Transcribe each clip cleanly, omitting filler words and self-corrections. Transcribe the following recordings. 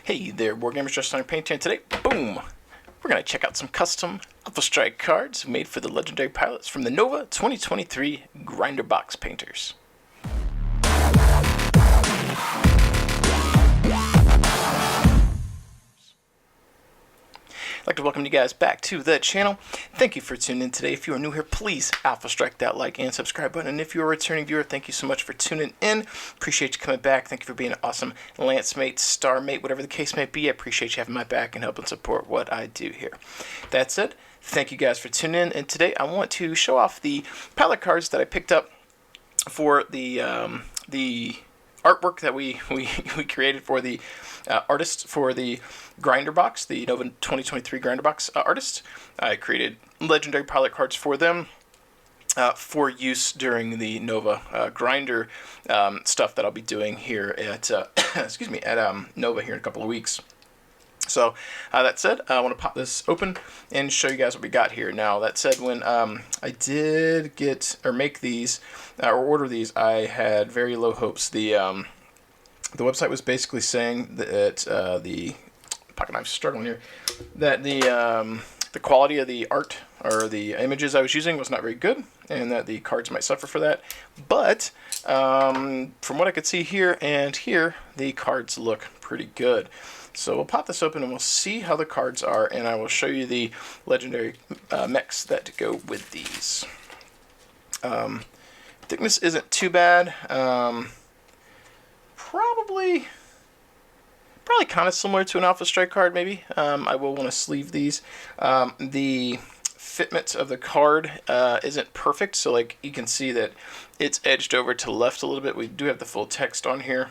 Hey there, Wargamers, just on your paint here. Today, boom, we're going to check out some custom Alpha Strike cards made for the legendary pilots from the NOVA 2023 Grinder Box Painters. I'd like to welcome you guys back to the channel. Thank you for tuning in today. If you are new here, please Alpha Strike that like and subscribe button. And if you're a returning viewer, thank you so much for tuning in. Appreciate you coming back. Thank you for being an awesome lance mate, star mate, whatever the case may be. I appreciate you having my back and helping support what I do here. That said, thank you guys for tuning in. And today I want to show off the pilot cards that I picked up for the artwork that we created for the artist for the Grinder Box, the NOVA 2023 Grinder Box artist. I created legendary pilot cards for them for use during the NOVA Grinder stuff that I'll be doing here at excuse me, at NOVA here in a couple of weeks. So that said, I want to pop this open and show you guys what we got here. Now that said, when I did get or make these or order these, I had very low hopes. The website was basically saying that the pocket knife's struggling here, that the quality of the art or the images I was using was not very good, and that the cards might suffer for that. But from what I could see here and here, the cards look pretty good. So we'll pop this open and we'll see how the cards are, and I will show you the legendary mechs that go with these. Thickness isn't too bad. Probably kind of similar to an Alpha Strike card, maybe. I will want to sleeve these. The fitment of the card isn't perfect, so like you can see that it's edged over to the left a little bit. We do have the full text on here,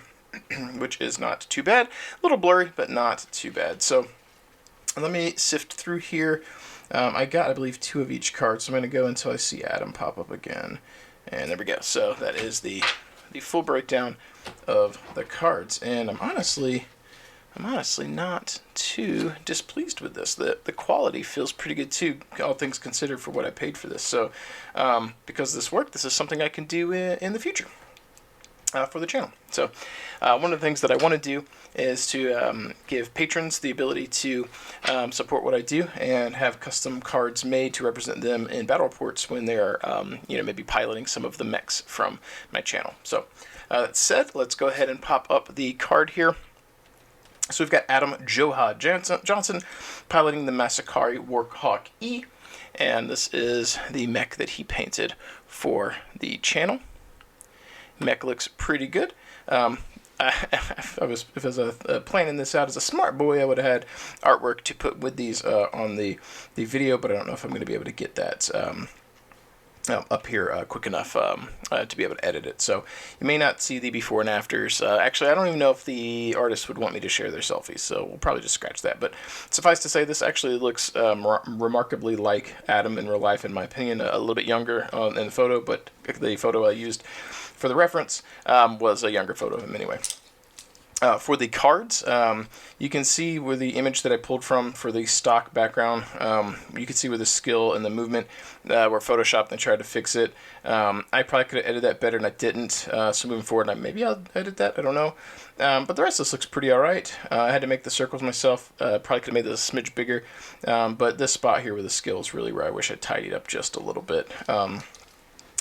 which is not too bad. A little blurry, but not too bad. So let me sift through here. I got, I believe, 2 of each card, so I'm going to go until I see Adam pop up again. And there we go. So that is the full breakdown of the cards, and I'm honestly not too displeased with this. The quality feels pretty good too, all things considered, for what I paid for this. So because this worked, this is something I can do in the future for the channel. So one of the things that I want to do is to give patrons the ability to support what I do and have custom cards made to represent them in battle reports when they're maybe piloting some of the mechs from my channel. So that said, let's go ahead and pop up the card here. So we've got Adam Joha Johnson piloting the Masakari Warhawk E, and this is the mech that he painted for the channel. Mech looks pretty good. If I was planning this out as a smart boy, I would have had artwork to put with these on the video, but I don't know if I'm going to be able to get that up here quick enough to be able to edit it. So you may not see the before and afters. Actually, I don't even know if the artist would want me to share their selfies, so we'll probably just scratch that. But suffice to say, this actually looks remarkably like Adam in real life, in my opinion. A little bit younger in the photo, but the photo I used for the reference was a younger photo of him anyway. For the cards, you can see where the image that I pulled from for the stock background, you can see where the skill and the movement were photoshopped, and I tried to fix it. I probably could have edited that better, and I didn't. So moving forward, maybe I'll edit that, I don't know. But the rest of this looks pretty alright. I had to make the circles myself. Probably could have made this a smidge bigger. But this spot here with the skill is really where I wish I tidied up just a little bit.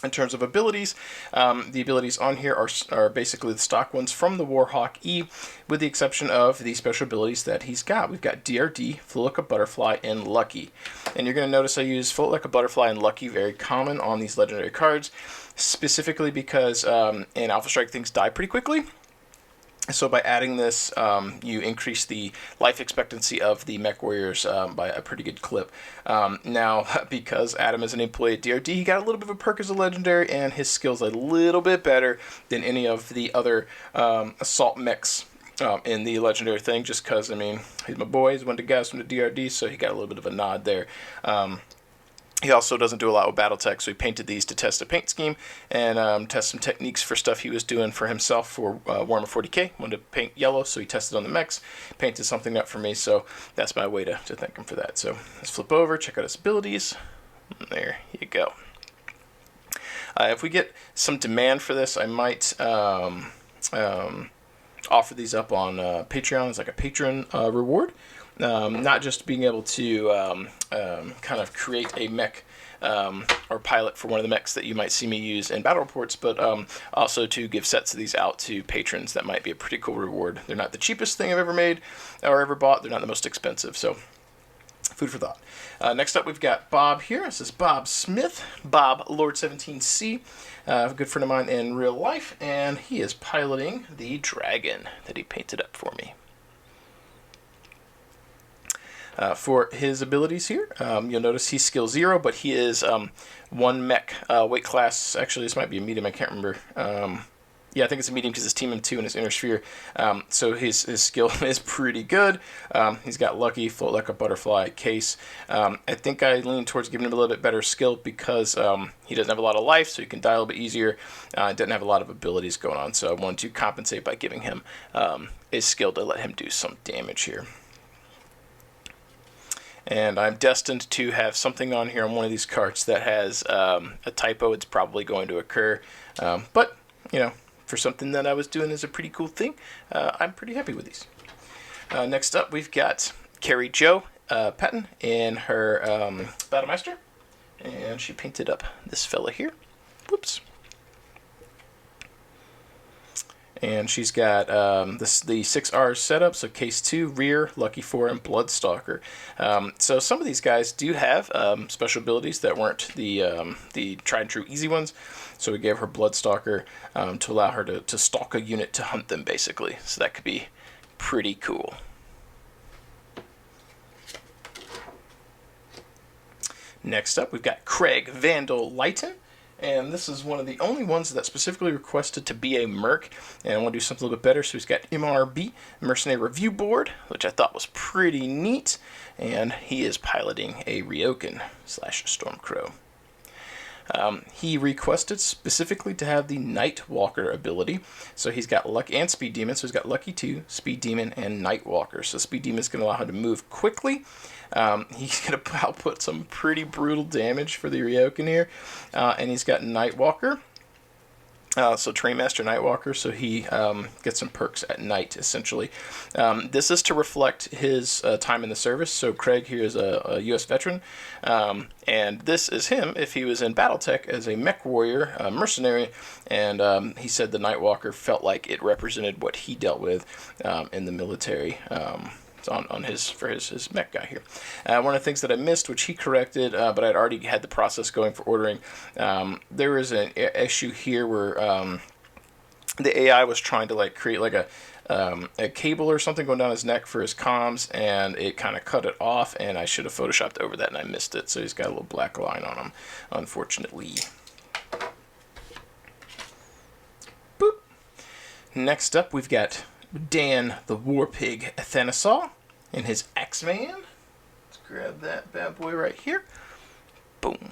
In terms of abilities, the abilities on here are basically the stock ones from the Warhawk E, with the exception of the special abilities that he's got. We've got DRD, Float Like a Butterfly, and Lucky. And you're going to notice I use Float Like a Butterfly and Lucky, very common on these legendary cards, specifically because in Alpha Strike things die pretty quickly. So by adding this, you increase the life expectancy of the mech warriors by a pretty good clip. Now, because Adam is an employee at DRD, he got a little bit of a perk as a legendary, and his skill's a little bit better than any of the other assault mechs in the legendary thing, just because, I mean, he's my boy, he's one of the guys from the DRD, so he got a little bit of a nod there. He also doesn't do a lot with Battletech, so he painted these to test a paint scheme and test some techniques for stuff he was doing for himself for Warhammer 40k. Wanted to paint yellow, so he tested on the mechs, painted something up for me, so that's my way to thank him for that. So let's flip over, check out his abilities. There you go. If we get some demand for this, I might offer these up on Patreon as like a patron reward. Not just being able to kind of create a mech or pilot for one of the mechs that you might see me use in battle reports, but also to give sets of these out to patrons. That might be a pretty cool reward. They're not the cheapest thing I've ever made or ever bought. They're not the most expensive, so food for thought. Next up, we've got Bob here. This is Bob Smith, Bob Lord 17C, a good friend of mine in real life, and he is piloting the dragon that he painted up for me. For his abilities here, you'll notice he's skill 0, but he is 1 mech weight class. Actually, this might be a medium. I can't remember. Yeah, I think it's a medium because it's Team M2 and his inner sphere. So his skill is pretty good. He's got lucky, float like a butterfly, case. I think I lean towards giving him a little bit better skill because he doesn't have a lot of life, so he can die a little bit easier. Doesn't have a lot of abilities going on, so I wanted to compensate by giving him a skill to let him do some damage here. And I'm destined to have something on here on one of these carts that has a typo. It's probably going to occur. But, you know, for something that I was doing as a pretty cool thing, I'm pretty happy with these. Next up, we've got Carrie Joe Patton in her Battlemaster. And she painted up this fella here. Whoops. And she's got the 6Rs set up, so Case 2, Rear, Lucky 4, and Bloodstalker. So some of these guys do have special abilities that weren't the tried and true easy ones. So we gave her Bloodstalker to allow her to stalk a unit to hunt them, basically. So that could be pretty cool. Next up, we've got Craig Vandal Lighton. And this is one of the only ones that specifically requested to be a merc. And I want to do something a little bit better. So he's got MRB, Mercenary Review Board, which I thought was pretty neat. And he is piloting a Ryokan / Stormcrow. He requested specifically to have the Nightwalker ability. So he's got Luck and Speed Demon. So he's got Lucky 2, Speed Demon, and Nightwalker. So Speed Demon is going to allow him to move quickly. He's going to output some pretty brutal damage for the Ryokan here. And he's got Nightwalker. So Trainmaster Nightwalker, so he gets some perks at night, essentially. This is to reflect his time in the service. So Craig here is a U.S. veteran, and this is him if he was in Battletech as a mech warrior, mercenary, and he said the Nightwalker felt like it represented what he dealt with in the military. On his mech guy here. One of the things that I missed, which he corrected, but I'd already had the process going for ordering, there is an issue here where the AI was trying to create a cable or something going down his neck for his comms, and it kind of cut it off, and I should have photoshopped over that, and I missed it, so he's got a little black line on him, unfortunately. Boop. Next up, we've got Dan the War Pig Athanasaw and his X-Man. Let's grab that bad boy right here. Boom.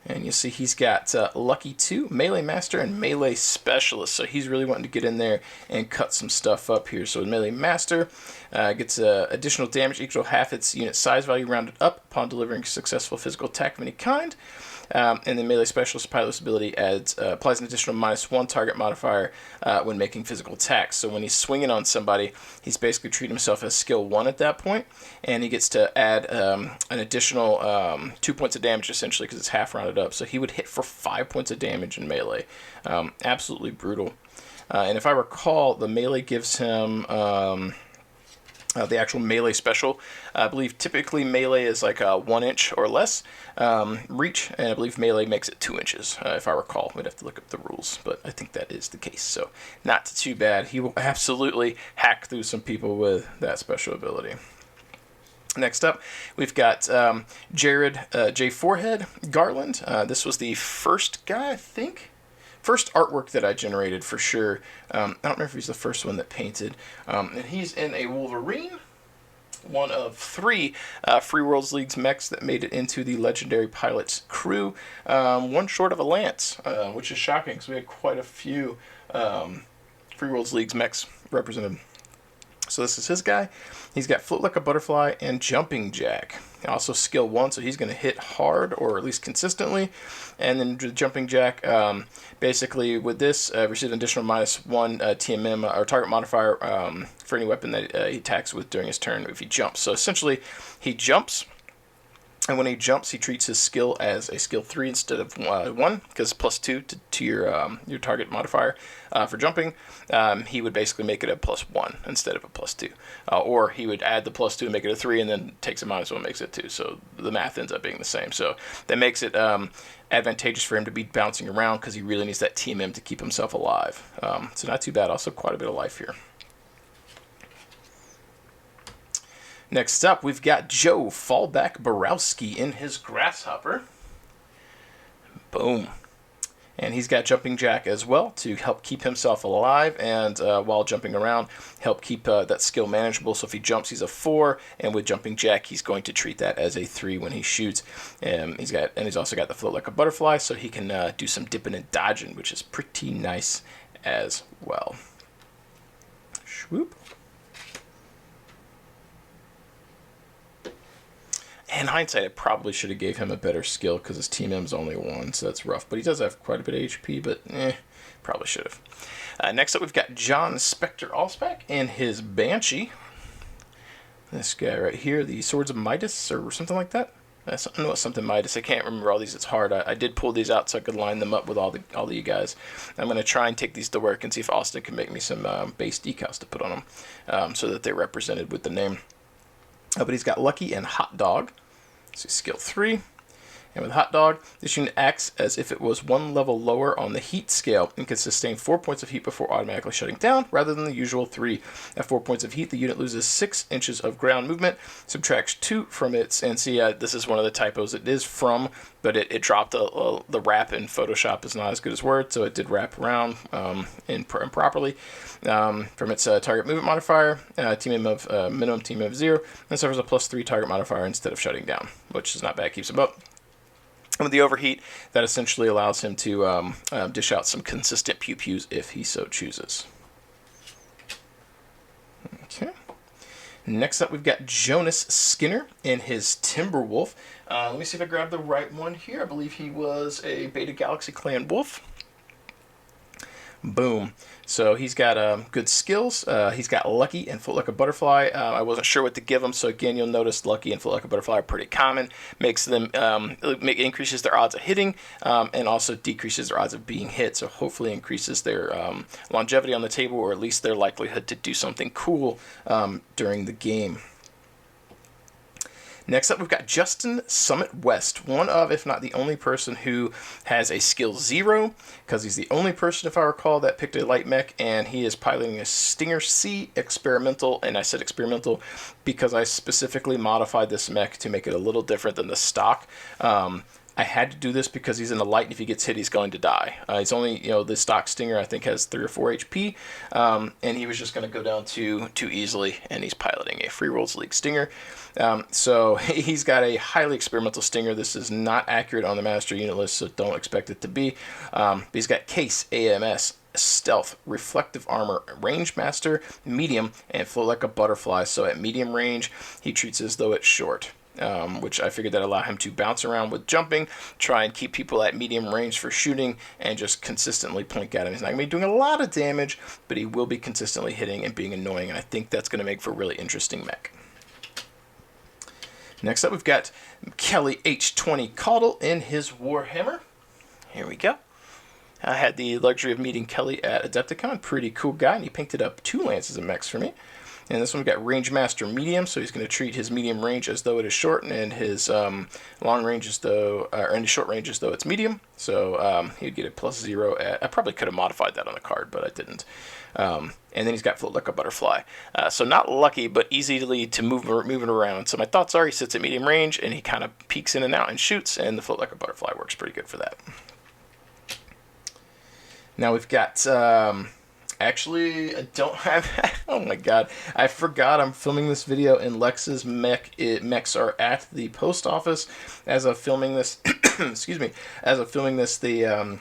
And you see he's got Lucky 2, Melee Master, and Melee Specialist. So he's really wanting to get in there and cut some stuff up here. So Melee Master gets additional damage equal to half its unit size value rounded up upon delivering successful physical attack of any kind. And then Melee Specialist pilot's ability applies an additional -1 target modifier when making physical attacks. So when he's swinging on somebody, he's basically treating himself as skill 1 at that point, and he gets to add an additional 2 points of damage essentially because it's half rounded up. So he would hit for 5 points of damage in melee. Absolutely brutal. And if I recall, the melee gives him the actual melee special. I believe typically melee is like a 1 inch or less reach, and I believe melee makes it 2 inches, if I recall. We'd have to look up the rules, but I think that is the case, so not too bad. He will absolutely hack through some people with that special ability. Next up, we've got Jared J. Forehead Garland. This was the first guy, I think. First artwork that I generated for sure. I don't remember if he's the first one that painted. And he's in a Wolverine, one of 3 Free Worlds League's mechs that made it into the Legendary Pilots crew. One short of a Lance, which is shocking because we had quite a few Free Worlds League's mechs represented. So this is his guy. He's got Float Like a Butterfly and Jumping Jack. Also skill 1, so he's going to hit hard, or at least consistently. And then the Jumping Jack, basically with this, receives an additional -1 TMM, or target modifier, for any weapon that he attacks with during his turn if he jumps. So essentially, he jumps, and when he jumps, he treats his skill as a skill 3 instead of 1, because it's +2 to your target modifier for jumping. He would basically make it a +1 instead of a +2. Or he would add the +2 and make it a 3, and then takes a -1 and makes it 2. So the math ends up being the same. So that makes it advantageous for him to be bouncing around, because he really needs that TMM to keep himself alive. So not too bad. Also quite a bit of life here. Next up, we've got Joe Fallback Borowski in his Grasshopper. Boom. And he's got Jumping Jack as well to help keep himself alive, and while jumping around, help keep that skill manageable. So if he jumps, he's a 4, and with Jumping Jack, he's going to treat that as a 3 when he shoots. He's also got the Float Like a Butterfly, so he can do some dipping and dodging, which is pretty nice as well. Swoop. In hindsight, I probably should have gave him a better skill, because his TMM's only 1, so that's rough. But he does have quite a bit of HP, but probably should have. Next up, we've got John Spector Allspec and his Banshee. This guy right here, the Swords of Midas, or something like that. I know it's something Midas. I can't remember all these. It's hard. I did pull these out so I could line them up with all of you guys. I'm going to try and take these to work and see if Austin can make me some base decals to put on them, so that they're represented with the name. But he's got Lucky and Hot Dog. So skill 3. And with Hot Dog, this unit acts as if it was 1 level lower on the heat scale and can sustain 4 points of heat before automatically shutting down, rather than the usual 3. At 4 points of heat, the unit loses 6 inches of ground movement, subtracts 2 from its, and see, this is one of the typos. It is from, but it dropped the wrap in Photoshop is not as good as Word, so it did wrap around improperly. From its target movement modifier, minimum TMM of 0, and suffers a +3 target modifier instead of shutting down, which is not bad, keeps him up. And with the overheat, that essentially allows him to dish out some consistent pew-pews if he so chooses. Okay. Next up, we've got Jonas Skinner in his Timberwolf. Let me see if I grabbed the right one here. I believe he was a Beta Galaxy Clan Wolf. Boom. So he's got good skills. He's got Lucky and Float Like a Butterfly. I wasn't sure what to give him, so again, you'll notice Lucky and Float Like a Butterfly are pretty common. Makes them increases their odds of hitting, and also decreases their odds of being hit. So hopefully increases their longevity on the table, or at least their likelihood to do something cool during the game. Next up, we've got Justin Summit West, one of, if not the only person who has a skill 0, because he's the only person, if I recall, that picked a light mech, and he is piloting a Stinger C experimental, and I said experimental because I specifically modified this mech to make it a little different than the stock. I had to do this because he's in the light, and if he gets hit, he's going to die. He's only, the stock Stinger, I think, has 3 or 4 HP, and he was just going to go down too easily, and he's piloting a Free Worlds League Stinger. So he's got a highly experimental Stinger. This is not accurate on the master unit list, so don't expect it to be. But he's got Case, AMS, Stealth, Reflective Armor, Range Master, Medium, and Float Like a Butterfly. So at medium range, he treats as though it's short. Which I figured that allow him to bounce around with jumping, try and keep people at medium range for shooting, and just consistently plink at him. He's not going to be doing a lot of damage, but he will be consistently hitting and being annoying, and I think that's going to make for a really interesting mech. Next up, we've got Kelly H20 Cauldron in his Warhammer. Here we go. I had the luxury of meeting Kelly at Adepticon. Pretty cool guy, and he pinked it up 2 lances of mechs for me. And this one we got Range Master Medium, so he's going to treat his medium range as though it is short, and his long range as though, or his short range as though it's medium. So he'd get a +0. I probably could have modified that on the card, but I didn't. And then he's got Float Like a Butterfly. So not lucky, but easily to move it around. So my thoughts are he sits at medium range, and he kind of peeks in and out and shoots, and the Float Like a Butterfly works pretty good for that. Now we've got... Actually, I don't have... Oh my god. I forgot I'm filming this video in Lex's mechs are at the post office. As of filming this... excuse me. As of filming this, the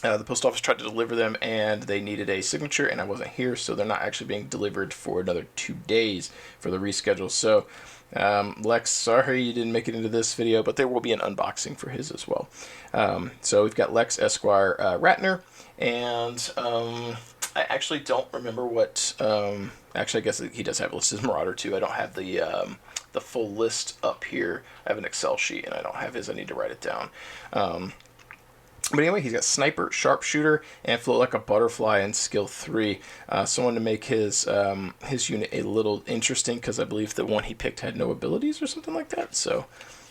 The post office tried to deliver them, and they needed a signature, and I wasn't here, so they're not actually being delivered for another 2 days for the reschedule. So, Lex, sorry you didn't make it into this video, but there will be an unboxing for his as well. So we've got Lex Esquire Ratner, and I actually don't remember what. Actually, I guess he does have listed as Marauder too. I don't have the full list up here. I have an Excel sheet, and I don't have his. I need to write it down. But anyway, he's got Sniper, Sharpshooter, and Float Like a Butterfly in Skill 3. So I wanted to make his unit a little interesting, because I believe the one he picked had no abilities or something like that. So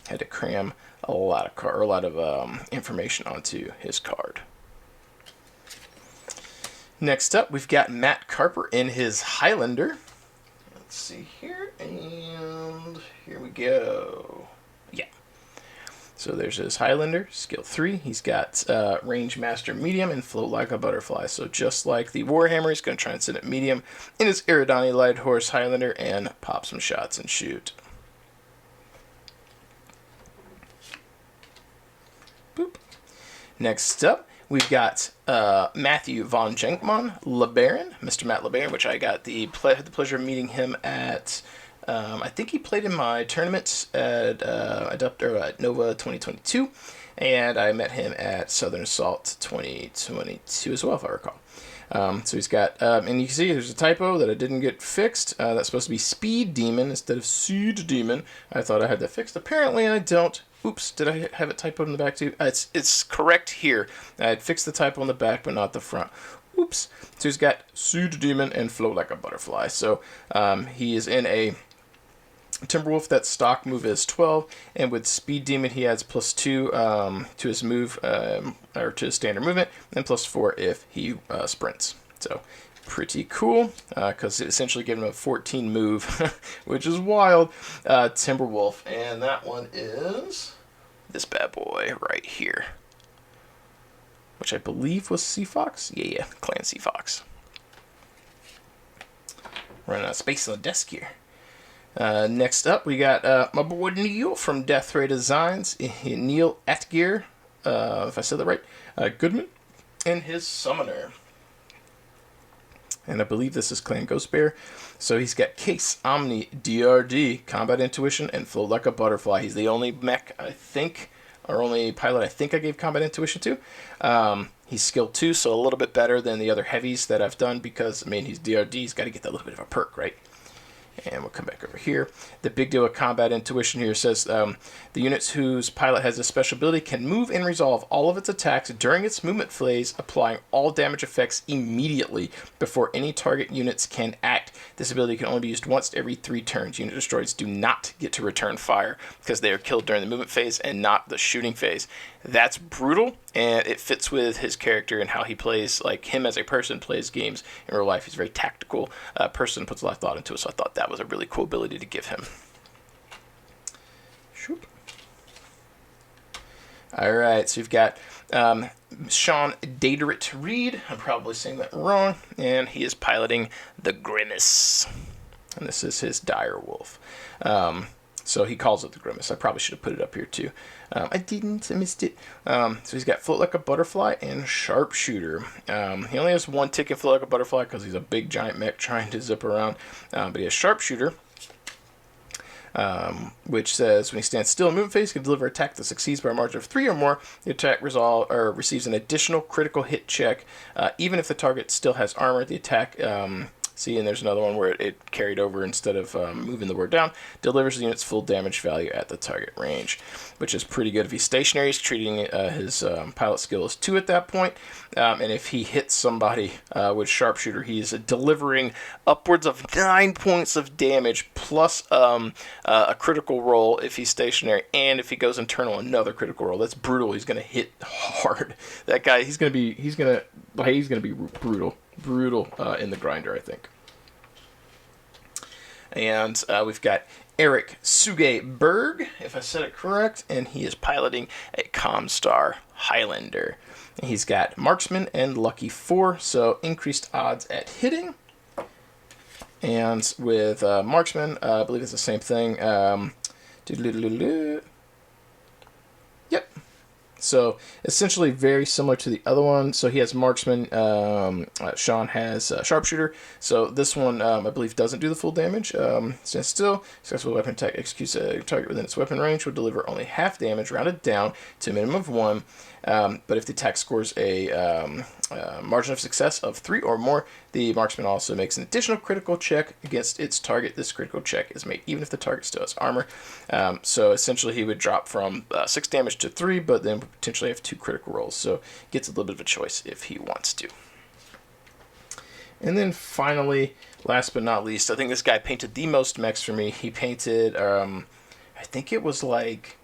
I had to cram a lot of information onto his card. Next up, we've got Matt Carper in his Highlander. Let's see here, and here we go. Yeah. So there's his Highlander, Skill 3. He's got Range Master Medium and Float Like a Butterfly. So just like the Warhammer, he's going to try and sit at medium in his Eridani Light Horse Highlander and pop some shots and shoot. Boop. Next up, we've got Matthew von Jenkman, LeBaron, Mr. Matt LeBaron, which I got the pleasure of meeting him at... I think he played in my tournament at NOVA2022, and I met him at Southern Assault 2022 as well, if I recall. So he's got, and you can see there's a typo that I didn't get fixed. That's supposed to be Speed Demon instead of Seed Demon. I thought I had that fixed. Apparently I don't. Oops, did I have it typoed in the back too? It's correct here. I had fixed the typo on the back, but not the front. Oops. So he's got Seed Demon and Float Like a Butterfly. So he is in a Timberwolf. That stock move is 12, and with Speed Demon he adds +2 to his move, or to his standard movement, and +4 if he sprints. So pretty cool, because it essentially gave him a 14 move, which is wild. Timberwolf, and that one is this bad boy right here, which I believe was Sea Fox. Yeah, Clan Sea Fox. Running out of space on the desk here. Next up, we got my boy Neil from Death Ray Designs. Neil Atgear, if I said that right, Goodman, and his Summoner. And I believe this is Clan Ghost Bear. So he's got Case, Omni, DRD, Combat Intuition, and Float Like a Butterfly. He's the only mech, I think, or only pilot I think I gave Combat Intuition to. He's skill 2, so a little bit better than the other heavies that I've done, because, I mean, he's DRD, he's got to get that little bit of a perk, right? And we'll come back over here. The big deal with Combat Intuition here says the units whose pilot has a special ability can move and resolve all of its attacks during its movement phase, applying all damage effects immediately before any target units can act. This ability can only be used once every 3 turns. Unit destroyers do not get to return fire because they are killed during the movement phase and not the shooting phase. That's brutal, and it fits with his character and how he plays, like him as a person plays games in real life. He's a very tactical person, puts a lot of thought into it, so I thought that was a really cool ability to give him. Shoop. Alright, so we've got Sean Datorit Reed. I'm probably saying that wrong, and he is piloting the Grimace. And this is his Direwolf. So he calls it the Grimace. I probably should have put it up here too. I didn't. I missed it. So he's got Float Like a Butterfly and Sharpshooter. He only has 1 tick in Float Like a Butterfly because he's a big giant mech trying to zip around. But he has Sharpshooter, which says when he stands still in movement phase, he can deliver an attack that succeeds by a margin of 3 or more. The attack receives an additional critical hit check, even if the target still has armor. The attack... see, and there's another one where it carried over instead of moving the word down. Delivers the unit's full damage value at the target range, which is pretty good. If he's stationary, he's treating his pilot skill as 2 at that point. And if he hits somebody with Sharpshooter, he's delivering upwards of 9 points of damage plus a critical roll if he's stationary, and if he goes internal, another critical roll. That's brutal. He's going to hit hard. That guy, he's going to be brutal. In the grinder, I think. And we've got Eric Suge Berg, if I said it correct, and he is piloting a Comstar Highlander. And he's got Marksman and Lucky 4, so increased odds at hitting. And with Marksman, I believe it's the same thing. Yep. So essentially very similar to the other one. So he has marksman. Sean has sharpshooter. So this one, I believe, doesn't do the full damage. Stands still. Successful weapon attack executes a target within its weapon range will deliver only half damage, rounded down to a minimum of 1. But if the attack scores a margin of success of 3 or more, the marksman also makes an additional critical check against its target. This critical check is made even if the target still has armor. So essentially he would drop from 6 damage to 3, but then potentially have 2 critical rolls. So gets a little bit of a choice if he wants to. And then finally, last but not least, I think this guy painted the most mechs for me. He painted, I think it was like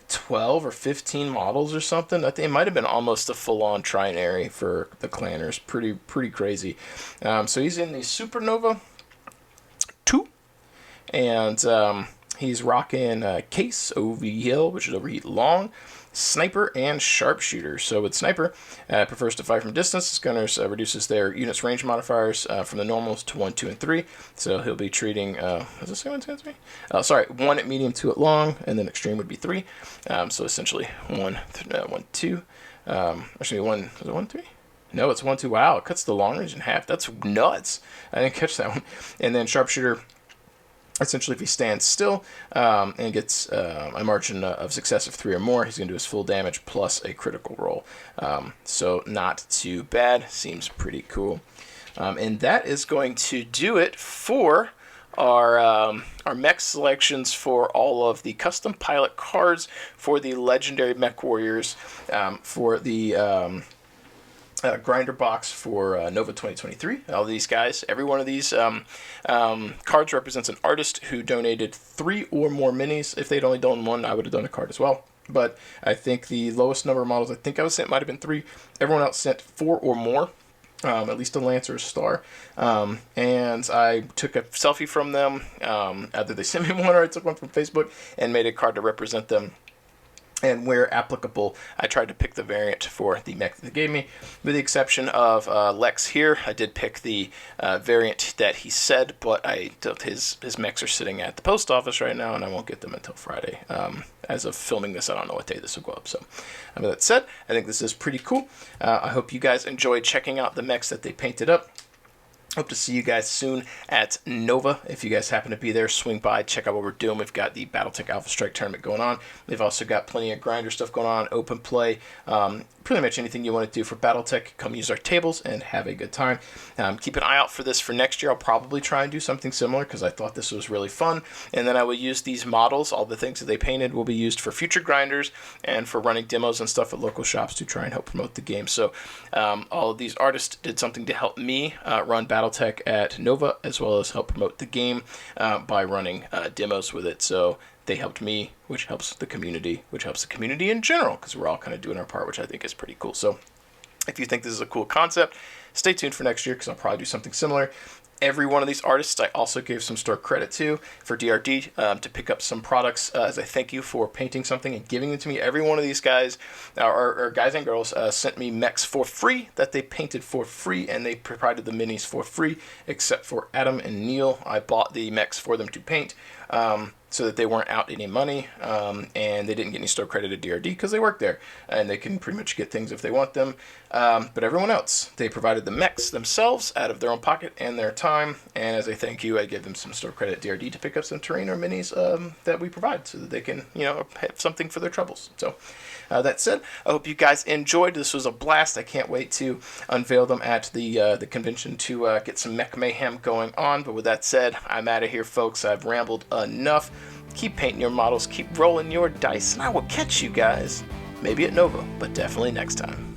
12 or 15 models or something. I think it might have been almost a full-on trinary for the clanners. Pretty crazy. So he's in the Supernova 2, and he's rocking Case, OV which is overheat long, Sniper, and Sharpshooter. So with Sniper, prefers to fire from distance. This gunner reduces their unit's range modifiers from the normals to 1, 2, and 3. So he'll be treating, is this 1, 2, and 3? Sorry, 1 at medium, 2 at long, and then extreme would be 3. So essentially 1, 2. Actually, 1, is it 1, 3? No, it's 1, 2. Wow, it cuts the long range in half. That's nuts. I didn't catch that one. And then Sharpshooter, essentially, if he stands still and gets a margin of success of 3 or more, he's going to do his full damage plus a critical roll. So not too bad. Seems pretty cool. And that is going to do it for our mech selections for all of the custom pilot cards for the legendary mech warriors for the grinder box for NOVA 2023. All these guys, every one of these cards represents an artist who donated 3 or more minis. If they'd only done 1, I would have done a card as well. But I think the lowest number of models I think I was sent might have been 3. Everyone else sent 4 or more, at least a lance or a star. And I took a selfie from them. Either they sent me one or I took one from Facebook and made a card to represent them. And where applicable, I tried to pick the variant for the mech that they gave me. With the exception of Lex here, I did pick the variant that he said, but his mechs are sitting at the post office right now, and I won't get them until Friday. As of filming this, I don't know what day this will go up. So, with that said, I think this is pretty cool. I hope you guys enjoyed checking out the mechs that they painted up. Hope to see you guys soon at Nova. If you guys happen to be there, swing by, check out what we're doing. We've got the Battletech Alpha Strike tournament going on. We've also got plenty of grinder stuff going on, open play. Pretty much anything you want to do for Battletech, come use our tables and have a good time. Keep an eye out for this for next year. I'll probably try and do something similar because I thought this was really fun. And then I will use these models, all the things that they painted will be used for future grinders and for running demos and stuff at local shops to try and help promote the game. So all of these artists did something to help me run Battletech at Nova, as well as help promote the game by running demos with it. So they helped me, which helps the community, in general, because we're all kind of doing our part, which I think is pretty cool. So if you think this is a cool concept, stay tuned for next year, because I'll probably do something similar. Every one of these artists I also gave some store credit to for DRD to pick up some products as a thank you for painting something and giving them to me. Every one of these guys, or guys and girls, sent me mechs for free that they painted for free, and they provided the minis for free, except for Adam and Neil. I bought the mechs for them to paint so that they weren't out any money, and they didn't get any store credit at DRD because they work there, and they can pretty much get things if they want them. But everyone else, they provided the mechs themselves out of their own pocket and their time, and as a thank you, I give them some store credit at DRD to pick up some terrain or minis that we provide so that they can, have something for their troubles. So that said, I hope you guys enjoyed. This was a blast. I can't wait to unveil them at the convention to get some mech mayhem going on. But with that said, I'm out of here, folks. I've rambled enough. Keep painting your models, keep rolling your dice, and I will catch you guys, maybe at Nova, but definitely next time.